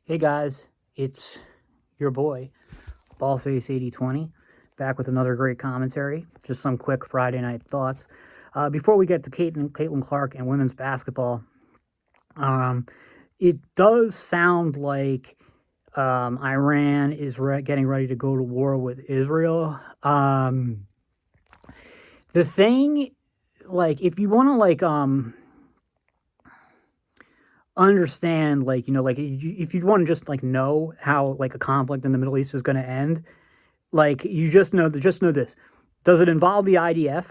Hey guys, it's your boy, Ballface8020, back with another great commentary. Just some quick Friday night thoughts. Before we get to Caitlin Clark and women's basketball, um, it does sound like Iran is getting ready to go to war with Israel. The thing, like, if you want to, understand, if you want to just know how like a conflict in the Middle East is going to end, you just know this: does it involve the IDF?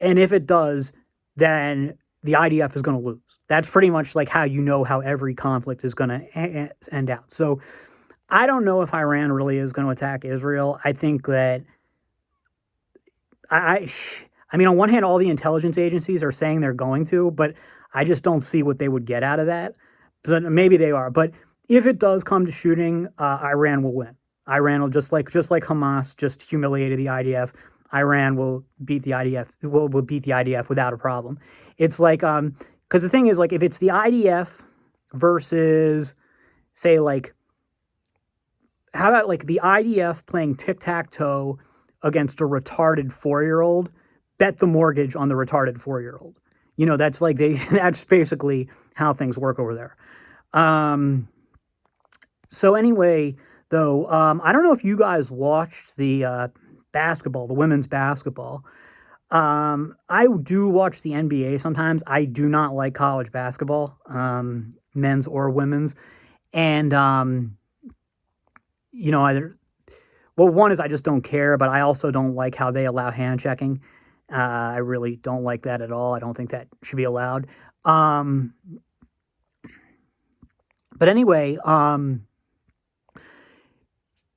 And if it does, then the IDF is going to lose. That's pretty much like how you know how every conflict is going to end out. So I don't know if Iran really is going to attack Israel. I think that I, I mean, on one hand, all the intelligence agencies are saying they're going to, but I just don't see what they would get out of that. So maybe they are, but if it does come to shooting, Iran will win. Iran will just like Hamas just humiliated the IDF. Iran will beat the IDF. Will beat the IDF without a problem. It's like because the thing is, like, if it's the IDF versus, say, like, how about like the IDF playing tic tac toe against a retarded 4 year old? Bet the mortgage on the retarded 4 year old. That's like that's basically how things work over there. Um, so anyway, though, I don't know if you guys watched the basketball, the women's basketball. I do watch the NBA sometimes. I do not like college basketball, men's or women's, and either, well, one is I just don't care, but I also don't like how they allow hand checking. I really don't like that at all. I don't think that should be allowed. Um, but anyway, I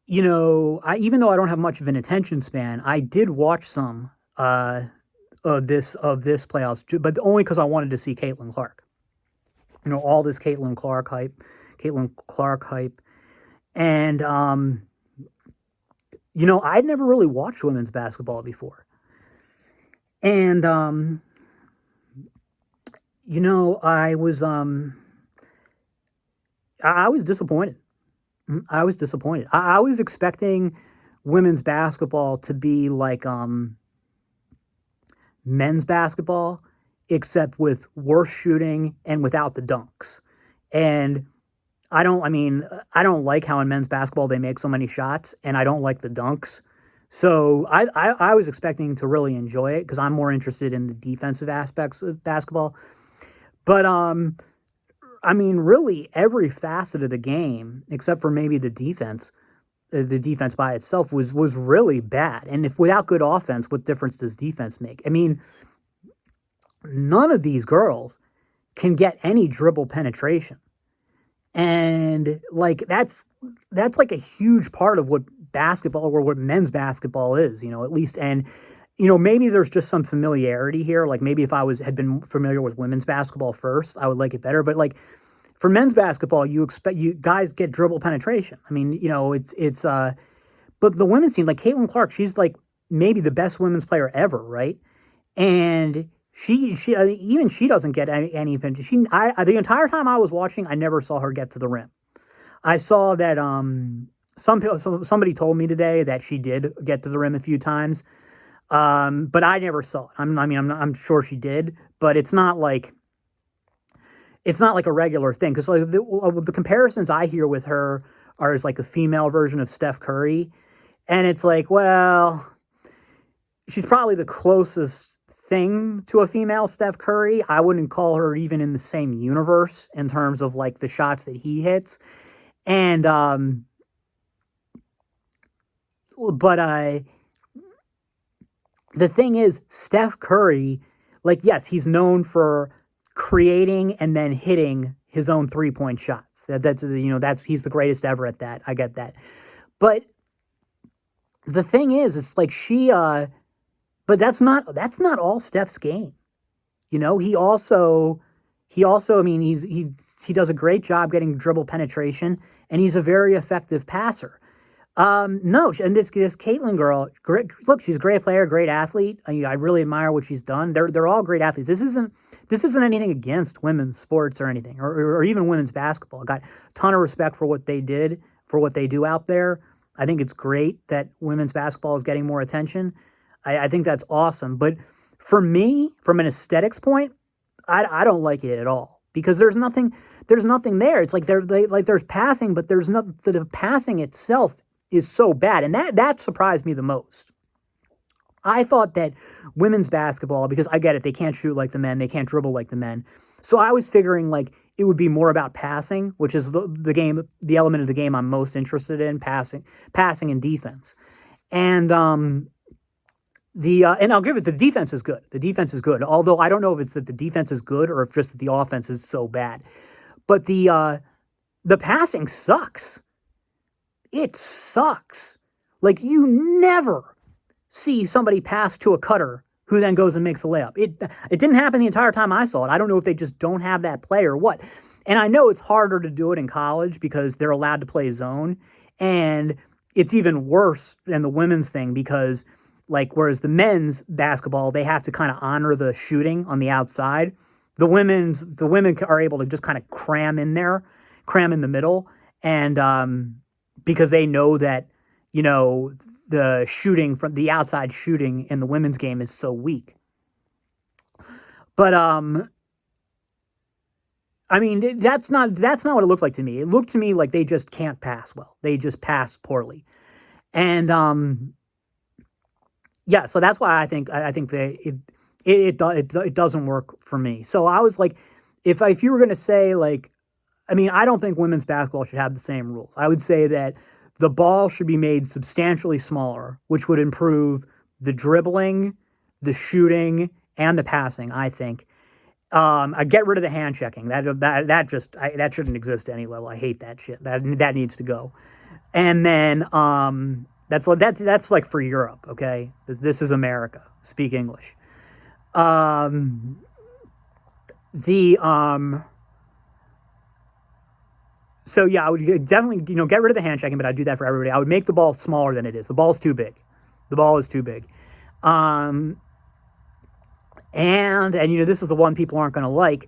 even though I don't have much of an attention span, I did watch some of this playoffs, but only because I wanted to see Caitlin Clark. All this Caitlin Clark hype, and I'd never really watched women's basketball before, and I was disappointed. I was disappointed. I was expecting women's basketball to be like men's basketball, except with worse shooting and without the dunks. And I don't like how in men's basketball they make so many shots, and I don't like the dunks. So I was expecting to really enjoy it because I'm more interested in the defensive aspects of basketball. But really every facet of the game, except for maybe the defense by itself was really bad. And if without good offense, what difference does defense make? I mean, none of these girls can get any dribble penetration. And like that's like a huge part of what basketball or what men's basketball is, at least. And maybe there's just some familiarity here. Like maybe if I had been familiar with women's basketball first, I would like it better. But like for men's basketball, you guys get dribble penetration. I mean, but the women's team, like Caitlin Clark, she's like maybe the best women's player ever, right? And even she doesn't get any penetration. The entire time I was watching, I never saw her get to the rim. I saw that somebody told me today that she did get to the rim a few times, but I never saw it. I'm sure she did, but it's not like a regular thing because like the comparisons I hear with her are as like a female version of Steph Curry, and it's like, well, she's probably the closest thing to a female Steph Curry. I wouldn't call her even in the same universe in terms of like the shots that he hits, and but the thing is, Steph Curry, like, yes, he's known for creating and then hitting his own 3 point shots. That's he's the greatest ever at that. I get that. But the thing is, it's like but that's not all Steph's game. He also, I mean, he does a great job getting dribble penetration, and he's a very effective passer. No, and this Caitlin girl, great, look, she's a great player, great athlete. I really admire what she's done. They're all great athletes. This isn't anything against women's sports or anything, or even women's basketball. I got a ton of respect for what they did, for what they do out there. I think it's great that women's basketball is getting more attention. I think that's awesome. But for me, from an aesthetics point, I don't like it at all because there's nothing there. It's like there's passing, but there's not the passing itself is so bad, and that surprised me the most. I thought that women's basketball, because I get it, they can't shoot like the men, they can't dribble like the men. So I was figuring like it would be more about passing, which is the game, the element of the game I'm most interested in, passing and defense. And and I'll give it, the defense is good. The defense is good. Although I don't know if it's that the defense is good or if just that the offense is so bad. But the passing sucks. It sucks. Like you never see somebody pass to a cutter who then goes and makes a layup. It didn't happen the entire time I saw it. I don't know if they just don't have that play or what. And I know it's harder to do it in college because they're allowed to play zone. And it's even worse than the women's thing because like whereas the men's basketball, they have to kind of honor the shooting on the outside. The women are able to just kind of cram in there, cram in the middle. And because they know that, the shooting from the outside shooting in the women's game is so weak. But I mean that's not what it looked like to me. It looked to me like they just can't pass well. They just pass poorly. And yeah, so that's why I think it doesn't work for me. So I was like, if you were going to say like, I mean, I don't think women's basketball should have the same rules. I would say that the ball should be made substantially smaller, which would improve the dribbling, the shooting, and the passing. I think. I get rid of the hand checking. That shouldn't exist at any level. I hate that shit. That needs to go. And then that's like for Europe. Okay, this is America. Speak English. The So yeah, I would definitely get rid of the hand checking, but I'd do that for everybody. I would make the ball smaller than it is. The ball's too big. The ball is too big. And this is the one people aren't going to like.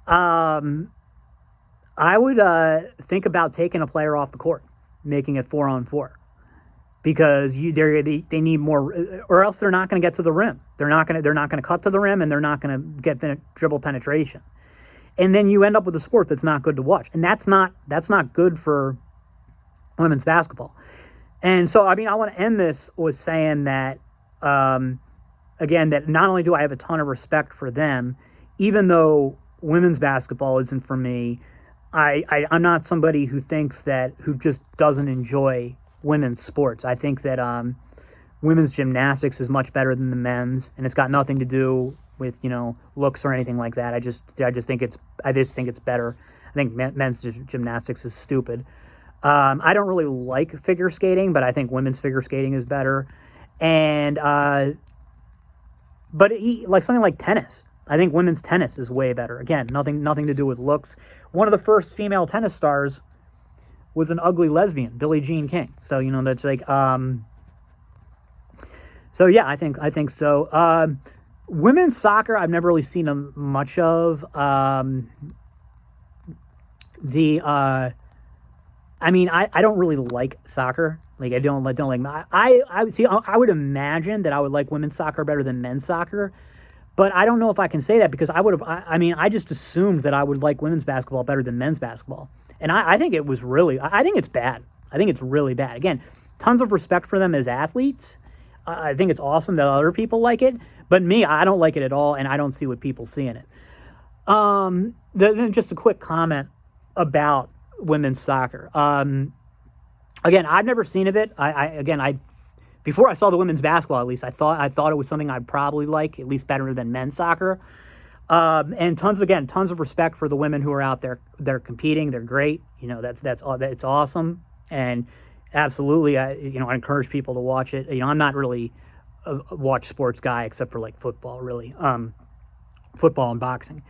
I would think about taking a player off the court, making it 4-on-4, because they need more, or else they're not going to get to the rim. They're not going to cut to the rim, and they're not going to get dribble penetration. And then you end up with a sport that's not good to watch, and that's not good for women's basketball. And so, I mean, I want to end this with saying that, again, that not only do I have a ton of respect for them, even though women's basketball isn't for me, I'm not somebody who just doesn't enjoy women's sports. I think that women's gymnastics is much better than the men's, and it's got nothing to do with looks or anything like that. I just think it's better. I think men's gymnastics is stupid. I don't really like figure skating, but I think women's figure skating is better. And but like something like tennis, I think women's tennis is way better. Again, nothing to do with looks. One of the first female tennis stars was an ugly lesbian, Billie Jean King. So that's like So yeah, I think so. Women's soccer, I've never really seen much of. I mean, I don't really like soccer. Like I don't like. I see. I would imagine that I would like women's soccer better than men's soccer, but I don't know if I can say that because I would have. I mean, I just assumed that I would like women's basketball better than men's basketball, and I think it was really. I think it's bad. I think it's really bad. Again, tons of respect for them as athletes. I think it's awesome that other people like it, but me, I don't like it at all, and I don't see what people see in it. Then just a quick comment about women's soccer. Again, I've never seen of it. Before I saw the women's basketball, at least I thought it was something I'd probably like, at least better than men's soccer. And tons of respect for the women who are out there. They're competing. They're great. It's awesome. And absolutely, I encourage people to watch it. I'm not really a watch sports guy except for like football, really. Football and boxing.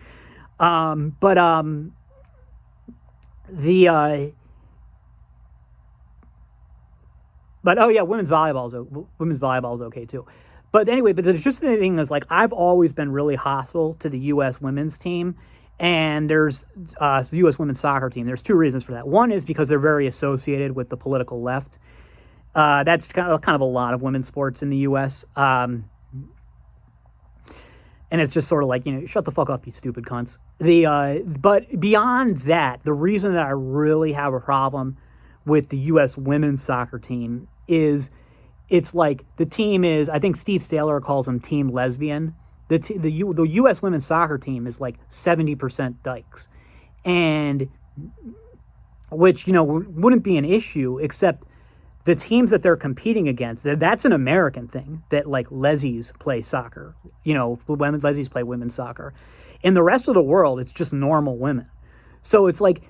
But oh yeah, women's volleyball is okay too. But anyway, but there's just the thing is like I've always been really hostile to the U.S. women's team, and there's the U.S. women's soccer team. There's two reasons for that. One is because they're very associated with the political left. That's kind of a lot of women's sports in the U.S. And it's just sort of like, shut the fuck up, you stupid cunts. But beyond that, the reason that I really have a problem with the U.S. women's soccer team is it's like the team is, I think Steve Staler calls them team lesbian. The U.S. women's soccer team is like 70% dykes. And which, wouldn't be an issue except the teams that they're competing against, that's an American thing, that like lesbians play soccer, lesbians play women's soccer. In the rest of the world, it's just normal women. So it's like,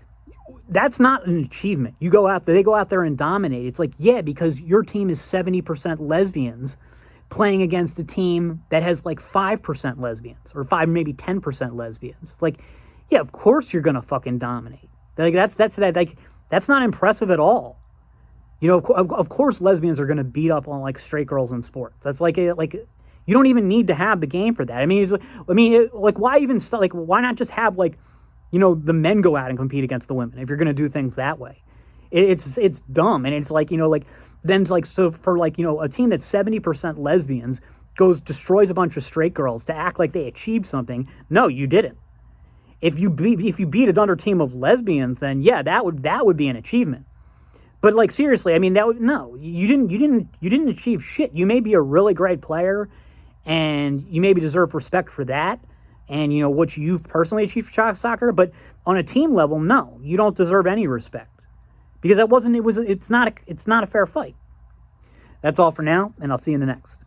that's not an achievement. They go out there and dominate. It's like, yeah, because your team is 70% lesbians playing against a team that has like 5% lesbians or maybe 10% lesbians. Like, yeah, of course you're going to fucking dominate. Like that's not impressive at all. Of course lesbians are going to beat up on like straight girls in sports. That's like you don't even need to have the game for that. I mean, why not just have the men go out and compete against the women if you're going to do things that way? It's dumb. And it's then so for a team that's 70% lesbians destroys a bunch of straight girls to act like they achieved something. No, you didn't. If you beat another team of lesbians, then yeah, that would be an achievement. But seriously, I mean, you didn't achieve shit. You may be a really great player, and you maybe deserve respect for that, and what you've personally achieved for soccer. But on a team level, no, you don't deserve any respect because it's not a fair fight. That's all for now, and I'll see you in the next.